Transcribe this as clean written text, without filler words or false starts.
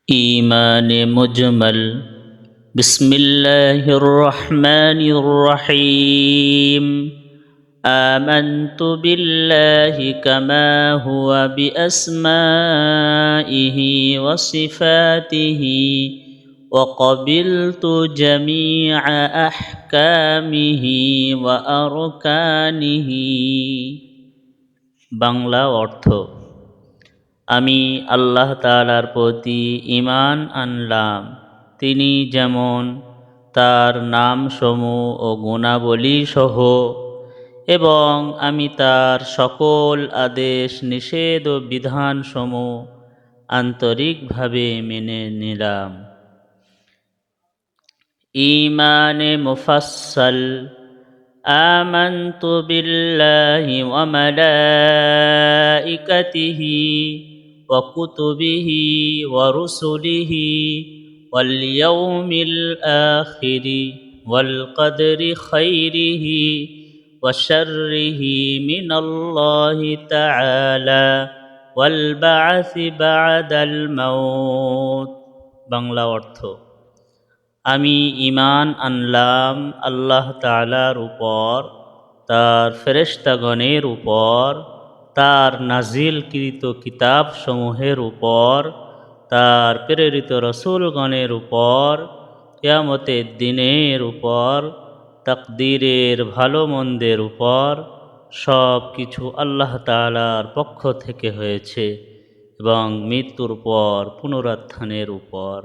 ईमान मुजमल बिस्मिल्लाहिर्रहमानिर्रहीम आमन्तु बिल्लाहि कमा हुवा बिअस्माइहि व सिफातिहि व क़बिलतु जमीअ अहकामिहि व अरकानिहि। বাংলা অর্থ, আমি আল্লাহ তাআলার প্রতি ঈমান আনলাম, তিনি যেমন তার নামসমূহ ও গুণাবলী সহ, এবং আমি তার সকল আদেশ নিষেধ ও বিধানসমূহ আন্তরিকভাবে মেনে নিলাম। ঈমানে মুফাসসাল আমানতু বিল্লাহি ওয়া মালাইকাতিহি ওয়া কুতুবিহি ওয়া রুসুলিহি ওয়াল ইয়াউমিল আখিরি ওয়াল কদরি খাইরিহি ওয়া শাররিহি মিনাল্লাহি তাআলা ওয়াল বা'সি বা'দাল মাউত। বাংলা অর্থ, আমি ঈমান আনলাম আল্লাহ তাআলার উপর, তার ফেরেশতাগণের উপর, তার নাজিলকৃত কিতাবসমূহের উপর, তার প্রেরিত রসূলগণের উপর, কিয়ামতের দিনের উপর, তাকদীরের ভালো মন্দের উপর। সব কিছু আল্লাহ তাআলার পক্ষ থেকে হয়েছে এবং মৃত্যুর পর পুনরুত্থানের উপর।